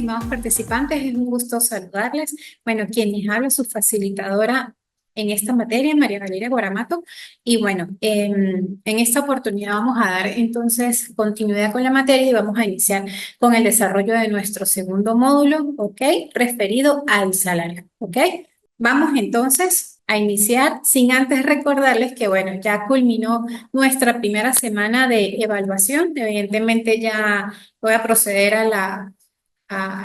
estimados participantes, es un gusto saludarles. Bueno, quien les habla, su facilitadora en esta materia, María Valeria Guaramato. Y bueno, en esta oportunidad vamos a dar entonces continuidad con la materia y vamos a iniciar con el desarrollo de nuestro segundo módulo, ¿ok? Referido al salario, ¿ok? Vamos entonces a iniciar sin antes recordarles que, bueno, ya culminó nuestra primera semana de evaluación. Evidentemente ya voy a proceder a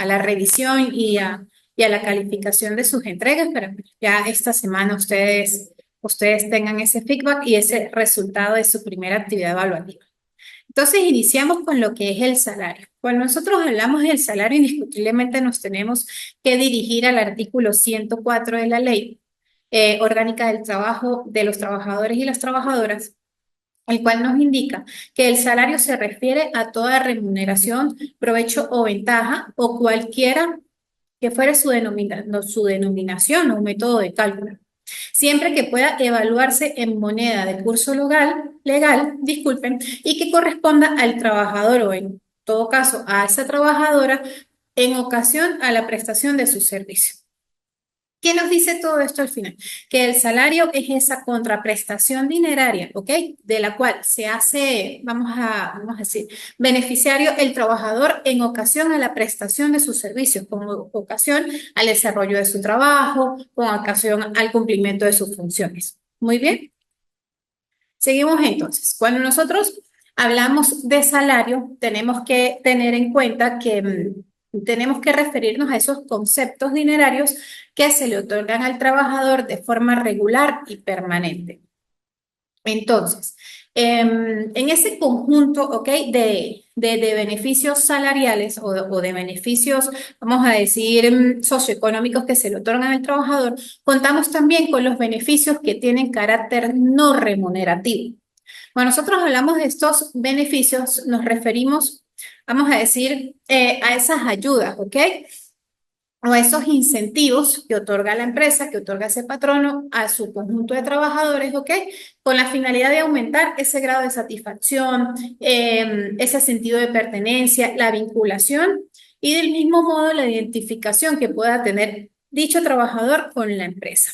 la revisión y a la calificación de sus entregas, pero ya esta semana ustedes tengan ese feedback y ese resultado de su primera actividad evaluativa. Entonces, iniciamos con lo que es el salario. Cuando nosotros hablamos del salario, indiscutiblemente nos tenemos que dirigir al artículo 104 de la Ley Orgánica del Trabajo de los Trabajadores y las Trabajadoras, el cual nos indica que el salario se refiere a toda remuneración, provecho o ventaja o cualquiera que fuera su denominación o método de cálculo, siempre que pueda evaluarse en moneda de curso legal, disculpen, y que corresponda al trabajador o en todo caso a esa trabajadora en ocasión a la prestación de su servicio. ¿Qué nos dice todo esto al final? Que el salario es esa contraprestación dineraria, ¿ok? De la cual se hace, vamos a decir, beneficiario el trabajador en ocasión a la prestación de sus servicios, con ocasión al desarrollo de su trabajo, con ocasión al cumplimiento de sus funciones. Muy bien. Seguimos entonces. Cuando nosotros hablamos de salario, tenemos que tener en cuenta que tenemos que referirnos a esos conceptos dinerarios que se le otorgan al trabajador de forma regular y permanente. Entonces, en ese conjunto, ¿ok? De beneficios salariales o de beneficios, vamos a decir, socioeconómicos que se le otorgan al trabajador, contamos también con los beneficios que tienen carácter no remunerativo. Cuando nosotros hablamos de estos beneficios, nos referimos, vamos a decir, a esas ayudas, ¿ok? O esos incentivos que otorga la empresa, que otorga ese patrono a su conjunto de trabajadores, ¿ok? Con la finalidad de aumentar ese grado de satisfacción, ese sentido de pertenencia, la vinculación y del mismo modo la identificación que pueda tener dicho trabajador con la empresa.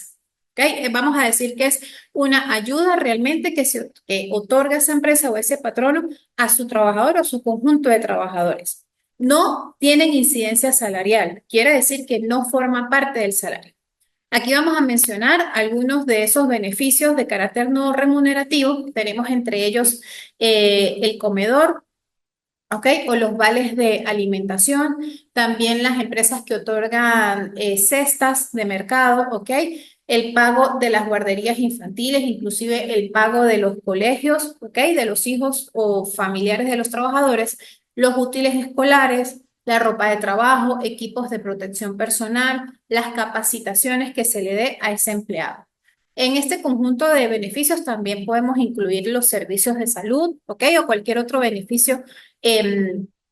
¿Ok? Vamos a decir que es una ayuda realmente que otorga esa empresa o ese patrono a su trabajador o a su conjunto de trabajadores. No tienen incidencia salarial, quiere decir que no forma parte del salario. Aquí vamos a mencionar algunos de esos beneficios de carácter no remunerativo. Tenemos entre ellos el comedor, ¿ok? O los vales de alimentación. También las empresas que otorgan cestas de mercado, ¿ok? El pago de las guarderías infantiles, inclusive el pago de los colegios, ¿ok? De los hijos o familiares de los trabajadores, los útiles escolares, la ropa de trabajo, equipos de protección personal, las capacitaciones que se le dé a ese empleado. En este conjunto de beneficios también podemos incluir los servicios de salud, ¿ok? O cualquier otro beneficio,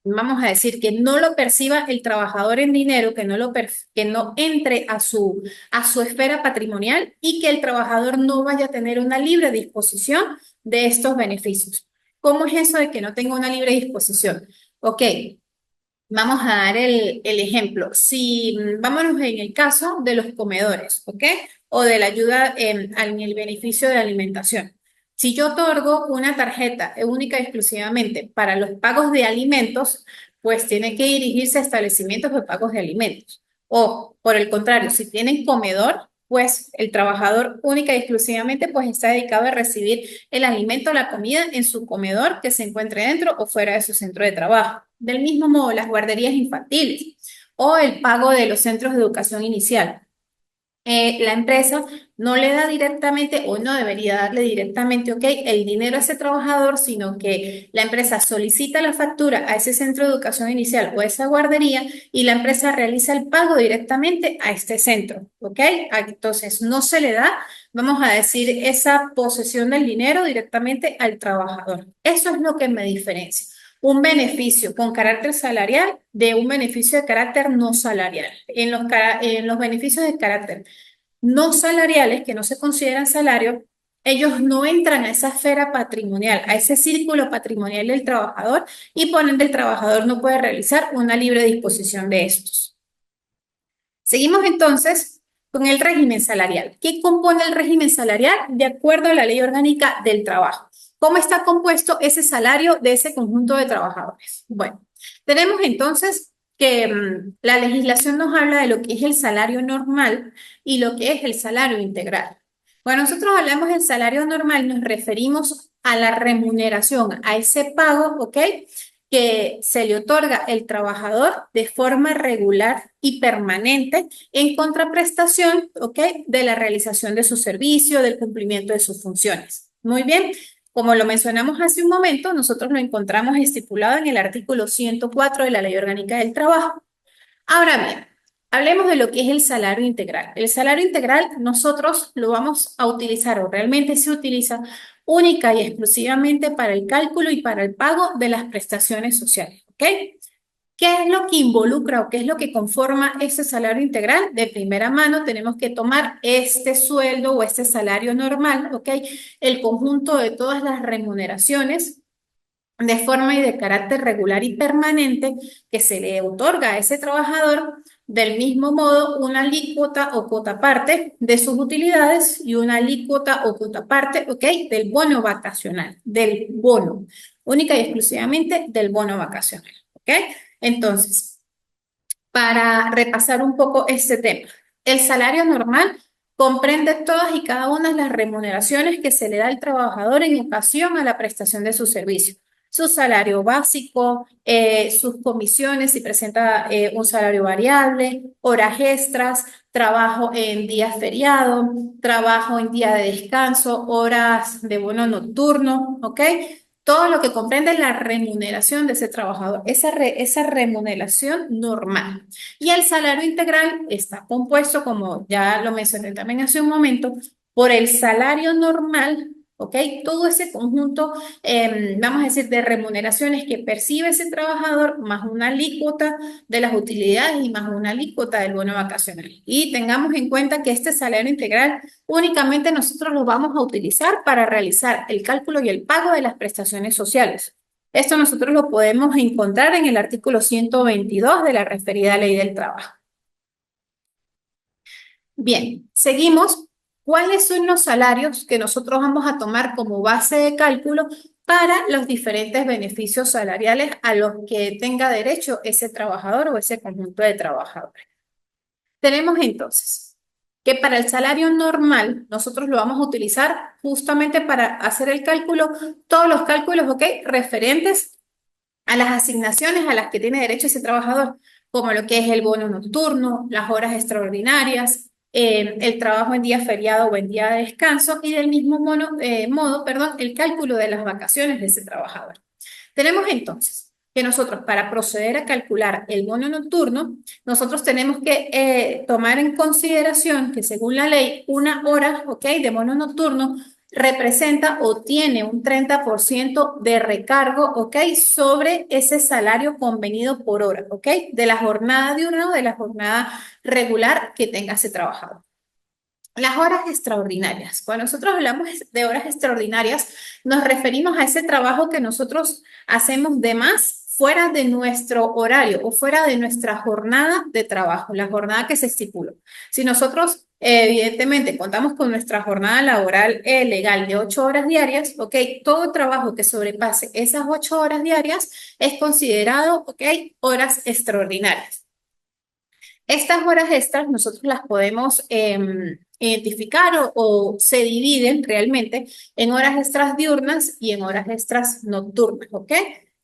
vamos a decir, que no lo perciba el trabajador en dinero, que no entre a su esfera patrimonial y que el trabajador no vaya a tener una libre disposición de estos beneficios. ¿Cómo es eso de que no tenga una libre disposición? Ok, vamos a dar el ejemplo. Si vámonos en el caso de los comedores, ¿ok? O de la ayuda en el beneficio de alimentación. Si yo otorgo una tarjeta única y exclusivamente para los pagos de alimentos, pues tiene que dirigirse a establecimientos de pagos de alimentos. O, por el contrario, si tienen comedor, pues el trabajador única y exclusivamente pues está dedicado a recibir el alimento, la comida en su comedor que se encuentre dentro o fuera de su centro de trabajo. Del mismo modo, las guarderías infantiles o el pago de los centros de educación inicial. La empresa no le da directamente o no debería darle directamente, ok, el dinero a ese trabajador, sino que la empresa solicita la factura a ese centro de educación inicial o a esa guardería y la empresa realiza el pago directamente a este centro, ok. Entonces no se le da, vamos a decir, esa posesión del dinero directamente al trabajador. Eso es lo que me diferencia un beneficio con carácter salarial de un beneficio de carácter no salarial. En los beneficios de carácter no salariales, que no se consideran salario, Ellos no entran a esa esfera patrimonial, a ese círculo patrimonial del trabajador y por ende el trabajador no puede realizar una libre disposición de estos. Seguimos entonces con el régimen salarial. ¿Qué compone el régimen salarial? De acuerdo a la Ley Orgánica del Trabajo. ¿Cómo está compuesto ese salario de ese conjunto de trabajadores? Bueno, tenemos entonces que la legislación nos habla de lo que es el salario normal y lo que es el salario integral. Cuando nosotros hablamos del salario normal, nos referimos a la remuneración, a ese pago, ¿ok? Que se le otorga el trabajador de forma regular y permanente en contraprestación, ¿ok? De la realización de su servicio, del cumplimiento de sus funciones. Muy bien, como lo mencionamos hace un momento, nosotros lo encontramos estipulado en el artículo 104 de la Ley Orgánica del Trabajo. Ahora bien, hablemos de lo que es el salario integral. El salario integral nosotros lo vamos a utilizar o realmente se utiliza única y exclusivamente para el cálculo y para el pago de las prestaciones sociales, ¿ok? ¿Qué es lo que involucra o qué es lo que conforma ese salario integral? De primera mano tenemos que tomar este sueldo o este salario normal, ¿ok? El conjunto de todas las remuneraciones de forma y de carácter regular y permanente que se le otorga a ese trabajador, del mismo modo una alícuota o cuota parte de sus utilidades y una alícuota o cuota parte, ¿ok? Del bono vacacional, del bono, única y exclusivamente del bono vacacional, ¿ok? Entonces, para repasar un poco este tema, el salario normal comprende todas y cada una de las remuneraciones que se le da al trabajador en ocasión a la prestación de su servicio. Su salario básico, sus comisiones, si presenta un salario variable, horas extras, trabajo en días feriado, trabajo en día de descanso, horas de bono nocturno, ¿ok? Todo lo que comprende la remuneración de ese trabajador, esa remuneración normal. Y el salario integral está compuesto, como ya lo mencioné también hace un momento, por el salario normal, ¿ok? Todo ese conjunto, vamos a decir, de remuneraciones que percibe ese trabajador, más una alícuota de las utilidades y más una alícuota del bono vacacional. Y tengamos en cuenta que este salario integral únicamente nosotros lo vamos a utilizar para realizar el cálculo y el pago de las prestaciones sociales. Esto nosotros lo podemos encontrar en el artículo 122 de la referida Ley del Trabajo. Bien, seguimos. ¿Cuáles son los salarios que nosotros vamos a tomar como base de cálculo para los diferentes beneficios salariales a los que tenga derecho ese trabajador o ese conjunto de trabajadores? Tenemos entonces que para el salario normal nosotros lo vamos a utilizar justamente para hacer el cálculo, todos los cálculos, ¿ok? Referentes a las asignaciones a las que tiene derecho ese trabajador, como lo que es el bono nocturno, las horas extraordinarias, el trabajo en día feriado o en día de descanso y del mismo modo, perdón, el cálculo de las vacaciones de ese trabajador. Tenemos entonces que nosotros para proceder a calcular el bono nocturno, nosotros tenemos que tomar en consideración que según la ley, una hora, ¿ok? De bono nocturno representa o tiene un 30% de recargo, ¿ok? Sobre ese salario convenido por hora, ¿ok? De la jornada diurna o de la jornada regular que tenga ese trabajador. Las horas extraordinarias. Cuando nosotros hablamos de horas extraordinarias, nos referimos a ese trabajo que nosotros hacemos de más fuera de nuestro horario o fuera de nuestra jornada de trabajo, la jornada que se estipuló. Si nosotros, evidentemente, contamos con nuestra jornada laboral legal de 8 horas diarias, ¿ok? Todo trabajo que sobrepase esas 8 horas diarias es considerado, ¿ok? Horas extraordinarias. Estas horas extras nosotros las podemos identificar o se dividen realmente en horas extras diurnas y en horas extras nocturnas, ¿ok?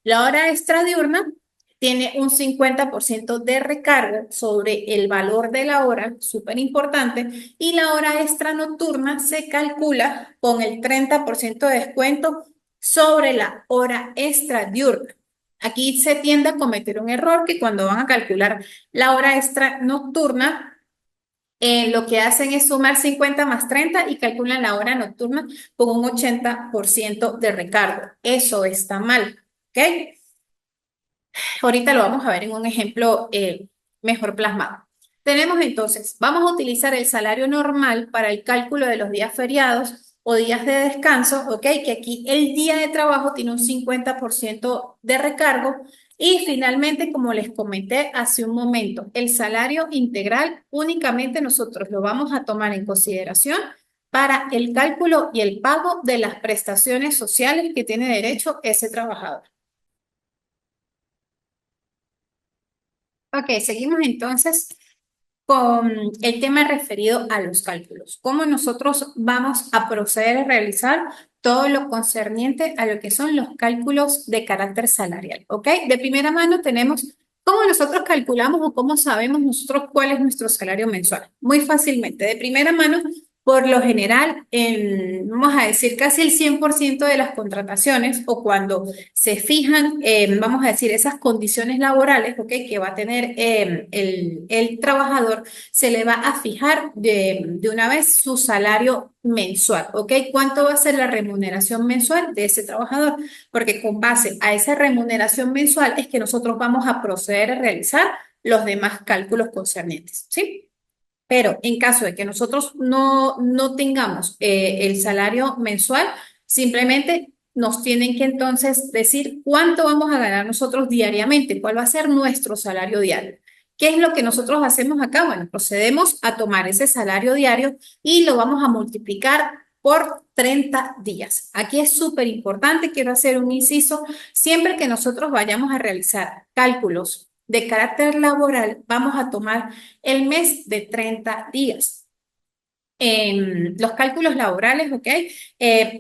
La hora extra diurna tiene un 50% de recargo sobre el valor de la hora, súper importante, y la hora extra nocturna se calcula con el 30% de descuento sobre la hora extra diurna. Aquí se tiende a cometer un error que cuando van a calcular la hora extra nocturna, lo que hacen es sumar 50 más 30 y calculan la hora nocturna con un 80% de recargo. Eso está mal, ¿ok? Ahorita lo vamos a ver en un ejemplo mejor plasmado. Tenemos entonces, vamos a utilizar el salario normal para el cálculo de los días feriados o días de descanso, ¿ok? Que aquí el día de trabajo tiene un 50% de recargo. Y finalmente, como les comenté hace un momento, el salario integral únicamente nosotros lo vamos a tomar en consideración para el cálculo y el pago de las prestaciones sociales que tiene derecho ese trabajador. Ok, seguimos entonces con el tema referido a los cálculos. ¿Cómo nosotros vamos a proceder a realizar todo lo concerniente a lo que son los cálculos de carácter salarial? ¿Ok? De primera mano tenemos cómo nosotros calculamos o cómo sabemos nosotros cuál es nuestro salario mensual. Muy fácilmente. De primera mano, por lo general, vamos a decir casi el 100% de las contrataciones o cuando se fijan, vamos a decir, esas condiciones laborales, ¿ok? Que va a tener el trabajador, se le va a fijar de una vez su salario mensual, ¿ok? ¿Cuánto va a ser la remuneración mensual de ese trabajador? Porque con base a esa remuneración mensual es que nosotros vamos a proceder a realizar los demás cálculos concernientes, ¿sí? Pero en caso de que nosotros no tengamos el salario mensual, simplemente nos tienen que entonces decir cuánto vamos a ganar nosotros diariamente, cuál va a ser nuestro salario diario. ¿Qué es lo que nosotros hacemos acá? Bueno, procedemos a tomar ese salario diario y lo vamos a multiplicar por 30 días. Aquí es súper importante, quiero hacer un inciso, siempre que nosotros vayamos a realizar cálculos de carácter laboral, vamos a tomar el mes de 30 días. Los cálculos laborales, ¿ok?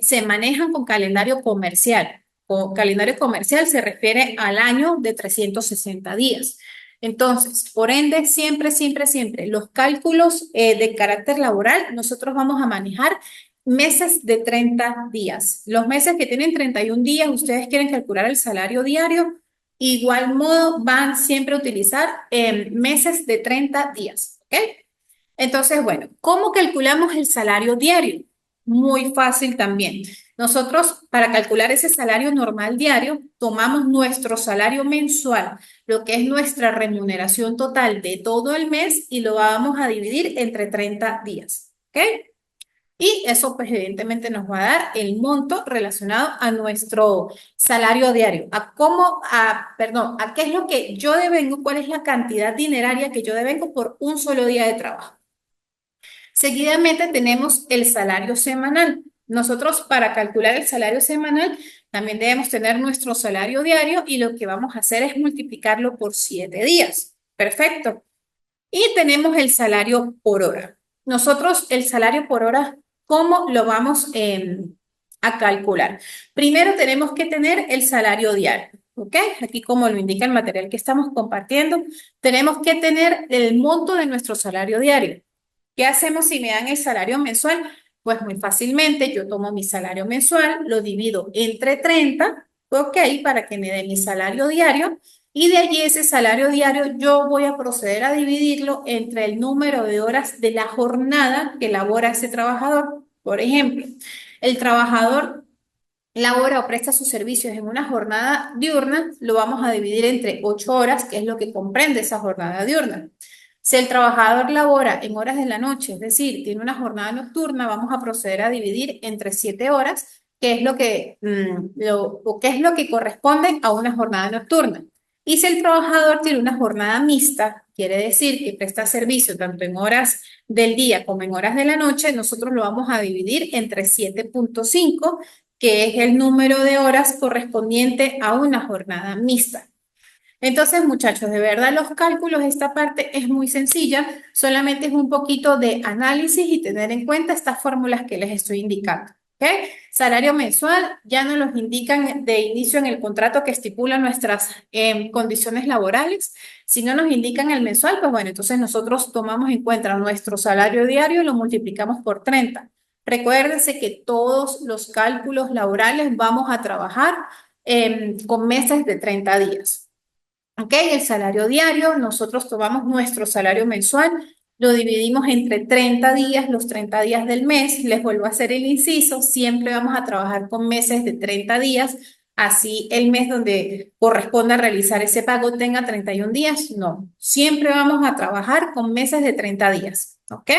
Se manejan con calendario comercial. O calendario comercial se refiere al año de 360 días. Entonces, por ende, siempre, siempre, siempre, los cálculos de carácter laboral, nosotros vamos a manejar meses de 30 días. Los meses que tienen 31 días, ustedes quieren calcular el salario diario, igual modo van siempre a utilizar meses de 30 días, ¿ok? Entonces, bueno, ¿cómo calculamos el salario diario? Muy fácil también. Nosotros, para calcular ese salario normal diario, tomamos nuestro salario mensual, lo que es nuestra remuneración total de todo el mes, y lo vamos a dividir entre 30 días. ¿Ok? Y eso, pues, evidentemente nos va a dar el monto relacionado a nuestro salario diario. Perdón, a qué es lo que yo devengo, cuál es la cantidad dineraria que yo devengo por un solo día de trabajo. Seguidamente tenemos el salario semanal. Nosotros para calcular el salario semanal también debemos tener nuestro salario diario y lo que vamos a hacer es multiplicarlo por 7 días. Perfecto. Y tenemos el salario por hora. Nosotros el salario por hora, ¿cómo lo vamos a calcular? Primero tenemos que tener el salario diario. ¿Ok? Aquí como lo indica el material que estamos compartiendo, tenemos que tener el monto de nuestro salario diario. ¿Qué hacemos si me dan el salario mensual? Pues muy fácilmente, yo tomo mi salario mensual, lo divido entre 30, ¿ok? Para que me dé mi salario diario. Y de allí ese salario diario yo voy a proceder a dividirlo entre el número de horas de la jornada que labora ese trabajador. Por ejemplo, el trabajador labora o presta sus servicios en una jornada diurna, lo vamos a dividir entre 8 horas, que es lo que comprende esa jornada diurna. Si el trabajador labora en horas de la noche, es decir, tiene una jornada nocturna, vamos a proceder a dividir entre 7 horas, que es o qué es lo que corresponde a una jornada nocturna. Y si el trabajador tiene una jornada mixta, quiere decir que presta servicio tanto en horas del día como en horas de la noche, nosotros lo vamos a dividir entre 7,5, que es el número de horas correspondiente a una jornada mixta. Entonces, muchachos, de verdad los cálculos, esta parte es muy sencilla, solamente es un poquito de análisis y tener en cuenta estas fórmulas que les estoy indicando. ¿Ok? Salario mensual ya nos los indican de inicio en el contrato que estipula nuestras condiciones laborales. Si no nos indican el mensual, pues bueno, entonces nosotros tomamos en cuenta nuestro salario diario y lo multiplicamos por 30. Recuérdense que todos los cálculos laborales vamos a trabajar con meses de 30 días. ¿Ok? El salario diario, nosotros tomamos nuestro salario mensual, lo dividimos entre 30 días, los 30 días del mes, les vuelvo a hacer el inciso, siempre vamos a trabajar con meses de 30 días, así el mes donde corresponda realizar ese pago tenga 31 días, no, siempre vamos a trabajar con meses de 30 días, ¿ok?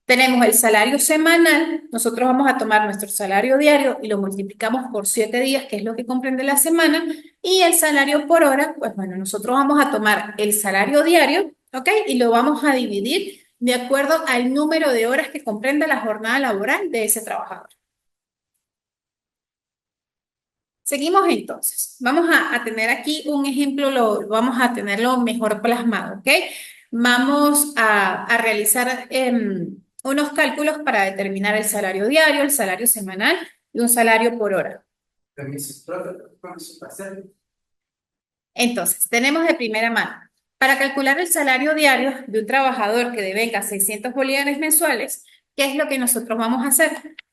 Tenemos el salario semanal, nosotros vamos a tomar nuestro salario diario y lo multiplicamos por 7 días, que es lo que comprende la semana, y el salario por hora, pues bueno, nosotros vamos a tomar el salario diario, ¿ok? Y lo vamos a dividir de acuerdo al número de horas que comprende la jornada laboral de ese trabajador. Seguimos entonces. Vamos a tener aquí un ejemplo, vamos a tenerlo mejor plasmado, ¿ok? Vamos a realizar unos cálculos para determinar el salario diario, el salario semanal y un salario por hora. Entonces, tenemos de primera mano. Para calcular el salario diario de un trabajador que devenga 600 bolívares mensuales, ¿qué es lo que nosotros vamos a hacer?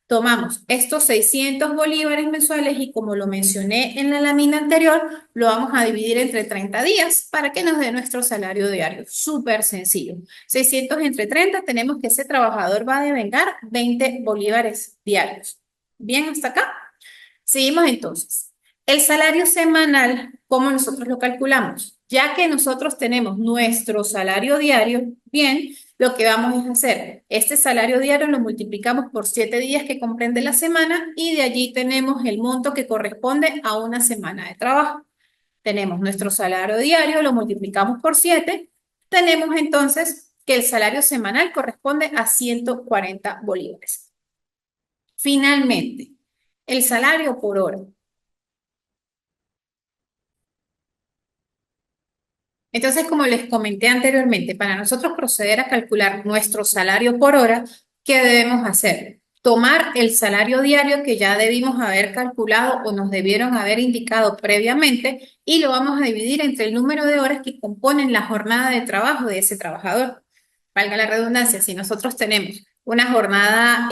Tomamos estos 600 bolívares mensuales y como lo mencioné en la lámina anterior, lo vamos a dividir entre 30 días para que nos dé nuestro salario diario. Súper sencillo. 600 entre 30, tenemos que ese trabajador va a devengar 20 bolívares diarios. ¿Bien hasta acá? Seguimos entonces. El salario semanal, ¿cómo nosotros lo calculamos? Ya que nosotros tenemos nuestro salario diario, bien, lo que vamos a hacer, este salario diario lo multiplicamos por 7 días que comprende la semana y de allí tenemos el monto que corresponde a una semana de trabajo. Tenemos nuestro salario diario, lo multiplicamos por 7, tenemos entonces que el salario semanal corresponde a 140 bolívares. Finalmente, el salario por hora. Entonces, como les comenté anteriormente, para nosotros proceder a calcular nuestro salario por hora, ¿qué debemos hacer? Tomar el salario diario que ya debimos haber calculado o nos debieron haber indicado previamente y lo vamos a dividir entre el número de horas que componen la jornada de trabajo de ese trabajador. Valga la redundancia, si nosotros tenemos una jornada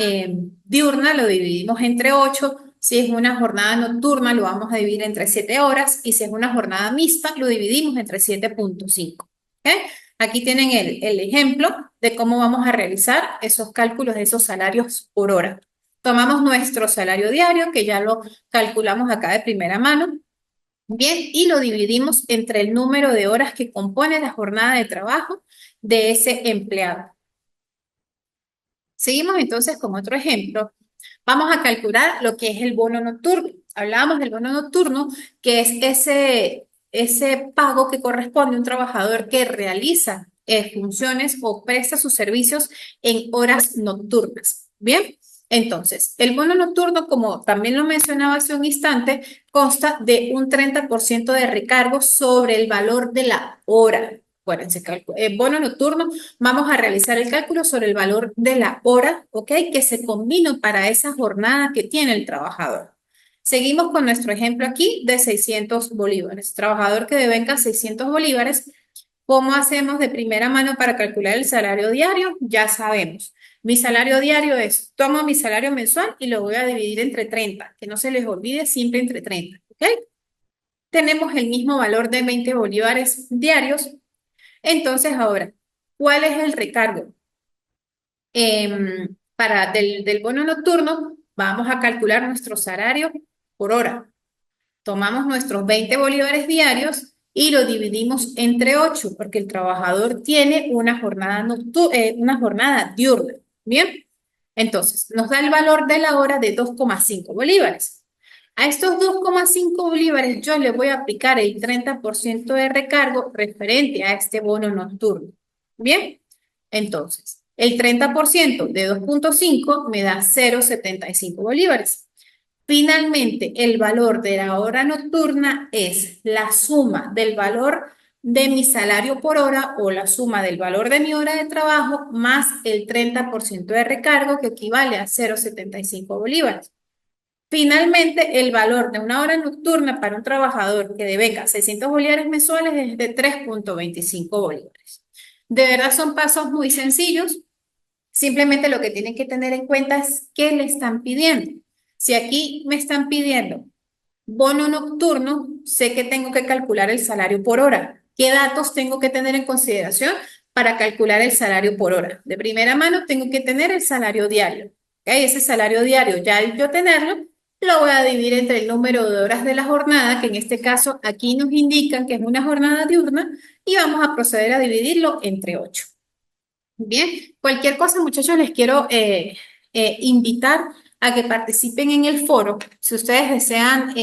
diurna, lo dividimos entre 8. Si es una jornada nocturna, lo vamos a dividir entre 7 horas. Y si es una jornada mixta, lo dividimos entre 7,5. ¿Ok? Aquí tienen el ejemplo de cómo vamos a realizar esos cálculos de esos salarios por hora. Tomamos nuestro salario diario, que ya lo calculamos acá de primera mano. Bien, y lo dividimos entre el número de horas que compone la jornada de trabajo de ese empleado. Seguimos entonces con otro ejemplo. Vamos a calcular lo que es el bono nocturno. Hablábamos del bono nocturno, que es ese pago que corresponde a un trabajador que realiza funciones o presta sus servicios en horas nocturnas. Bien, entonces, el bono nocturno, como también lo mencionaba hace un instante, consta de un 30% de recargo sobre el valor de la hora. Acuérdense, bono nocturno, vamos a realizar el cálculo sobre el valor de la hora, ¿ok? Que se combina para esa jornada que tiene el trabajador. Seguimos con nuestro ejemplo aquí de 600 bolívares. Trabajador que devenga 600 bolívares. ¿Cómo hacemos de primera mano para calcular el salario diario? Ya sabemos. Mi salario diario es, tomo mi salario mensual y lo voy a dividir entre 30. Que no se les olvide, siempre entre 30, ¿ok? Tenemos el mismo valor de 20 bolívares diarios. Entonces, ahora, ¿cuál es el recargo? Del bono nocturno, vamos a calcular nuestro salario por hora. Tomamos nuestros 20 bolívares diarios y lo dividimos entre 8, porque el trabajador tiene una jornada diurna. Bien, entonces nos da el valor de la hora de 2,5 bolívares. A estos 2,5 bolívares yo le voy a aplicar el 30% de recargo referente a este bono nocturno. Bien, entonces el 30% de 2,5 me da 0,75 bolívares. Finalmente, el valor de la hora nocturna es la suma del valor de mi salario por hora o la suma del valor de mi hora de trabajo más el 30% de recargo que equivale a 0,75 bolívares. Finalmente, el valor de una hora nocturna para un trabajador que devenga 600 bolívares mensuales es de 3,25 bolívares. De verdad son pasos muy sencillos. Simplemente lo que tienen que tener en cuenta es qué le están pidiendo. Si aquí me están pidiendo bono nocturno, sé que tengo que calcular el salario por hora. ¿Qué datos tengo que tener en consideración para calcular el salario por hora? De primera mano, tengo que tener el salario diario. ¿Okay? Ese salario diario, ya al yo tenerlo, lo voy a dividir entre el número de horas de la jornada, que en este caso aquí nos indican que es una jornada diurna, y vamos a proceder a dividirlo entre 8. Bien, cualquier cosa, muchachos, les quiero invitar a que participen en el foro. Si ustedes desean,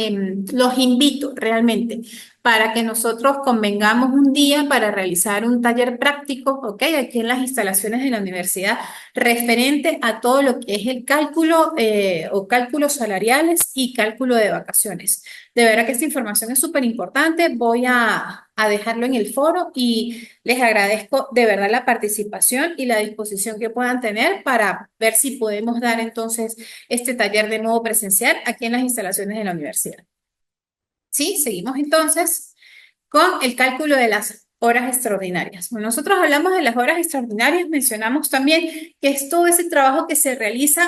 los invito realmente para que nosotros convengamos un día para realizar un taller práctico, ¿ok? Aquí en las instalaciones de la universidad, referente a todo lo que es el cálculo o cálculos salariales y cálculo de vacaciones. De verdad que esta información es súper importante. Voy a dejarlo en el foro y les agradezco de verdad la participación y la disposición que puedan tener para ver si podemos dar entonces este taller de nuevo presencial aquí en las instalaciones de la universidad. Sí, seguimos entonces con el cálculo de las horas extraordinarias. Bueno, nosotros hablamos de las horas extraordinarias, mencionamos también que es todo ese trabajo que se realiza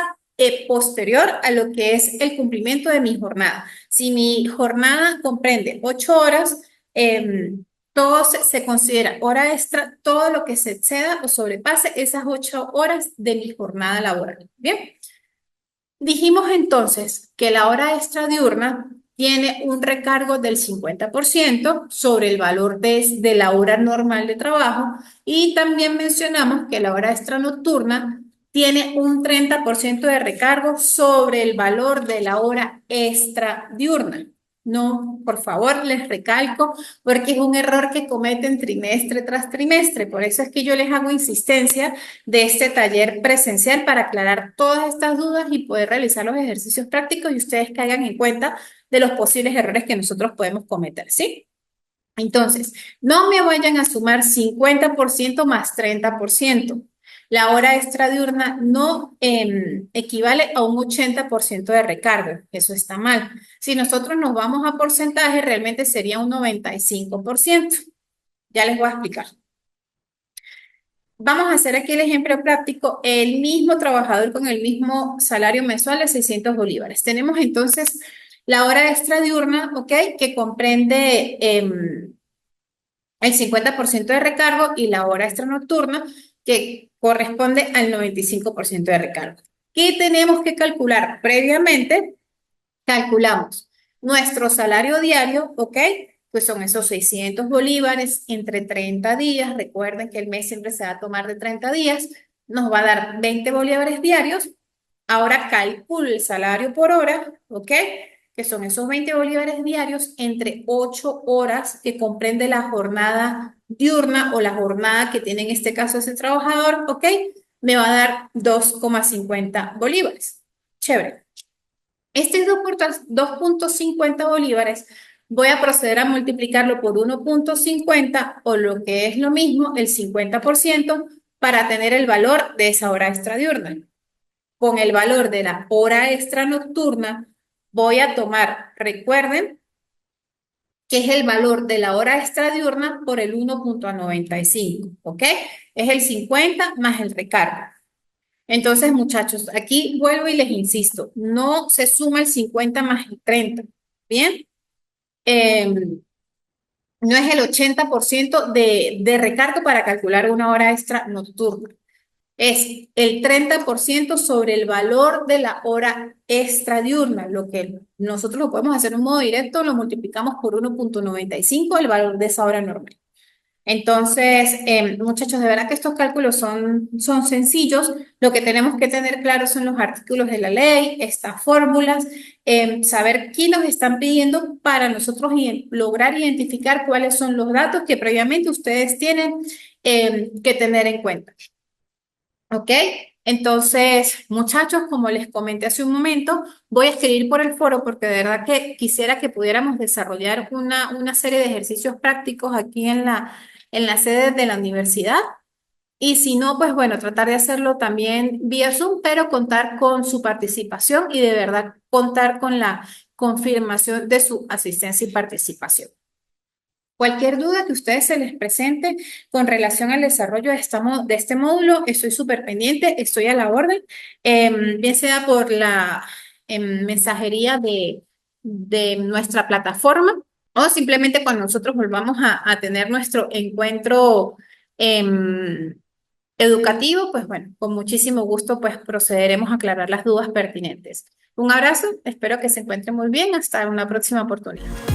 posterior a lo que es el cumplimiento de mi jornada. Si mi jornada comprende 8 horas, todo se considera hora extra, todo lo que se exceda o sobrepase esas 8 horas de mi jornada laboral. Bien. Dijimos entonces que la hora extra diurna tiene un recargo del 50% sobre el valor de la hora normal de trabajo y también mencionamos que la hora extra nocturna tiene un 30% de recargo sobre el valor de la hora extra diurna. No, por favor, les recalco, porque es un error que cometen trimestre tras trimestre. Por eso es que yo les hago insistencia de este taller presencial para aclarar todas estas dudas y poder realizar los ejercicios prácticos y ustedes caigan en cuenta de los posibles errores que nosotros podemos cometer, ¿sí? Entonces, no me vayan a sumar 50% más 30%. La hora extra diurna no equivale a un 80% de recargo. Eso está mal. Si nosotros nos vamos a porcentaje, realmente sería un 95%. Ya les voy a explicar. Vamos a hacer aquí el ejemplo práctico, el mismo trabajador con el mismo salario mensual de 600 bolívares. Tenemos entonces la hora extra diurna, ¿ok? Que comprende el 50% de recargo y la hora extra nocturna que corresponde al 95% de recargo. ¿Qué tenemos que calcular? Previamente, calculamos nuestro salario diario, ¿ok? Pues son esos 600 bolívares entre 30 días. Recuerden que el mes siempre se va a tomar de 30 días. Nos va a dar 20 bolívares diarios. Ahora calculo el salario por hora, ¿ok? Que son esos 20 bolívares diarios entre 8 horas que comprende la jornada diurna o la jornada que tiene en este caso ese trabajador, ¿ok? Me va a dar 2,50 bolívares. Chévere. Este 2,50 bolívares voy a proceder a multiplicarlo por 1,50 o lo que es lo mismo, el 50% para tener el valor de esa hora extra diurna. Con el valor de la hora extra nocturna voy a tomar, recuerden, que es el valor de la hora extra diurna por el 1,95, ¿ok? Es el 50 más el recargo. Entonces, muchachos, aquí vuelvo y les insisto, no se suma el 50 más el 30, ¿bien? No es el 80% de recargo para calcular una hora extra nocturna. Es el 30% sobre el valor de la hora extra diurna. Lo que nosotros lo podemos hacer en un modo directo, lo multiplicamos por 1,95, el valor de esa hora normal. Entonces, muchachos, de verdad que estos cálculos son sencillos. Lo que tenemos que tener claro son los artículos de la ley, estas fórmulas, saber qué nos están pidiendo para nosotros lograr identificar cuáles son los datos que previamente ustedes tienen que tener en cuenta. ¿Ok? Entonces, muchachos, como les comenté hace un momento, voy a escribir por el foro porque de verdad que quisiera que pudiéramos desarrollar una serie de ejercicios prácticos aquí en la sede de la universidad. Y si no, pues bueno, tratar de hacerlo también vía Zoom, pero contar con su participación y de verdad contar con la confirmación de su asistencia y participación. Cualquier duda que ustedes se les presente con relación al desarrollo de este módulo, estoy súper pendiente, estoy a la orden, bien sea por la mensajería de nuestra plataforma o simplemente cuando nosotros volvamos a tener nuestro encuentro educativo, pues bueno, con muchísimo gusto pues procederemos a aclarar las dudas pertinentes. Un abrazo, espero que se encuentren muy bien, hasta una próxima oportunidad.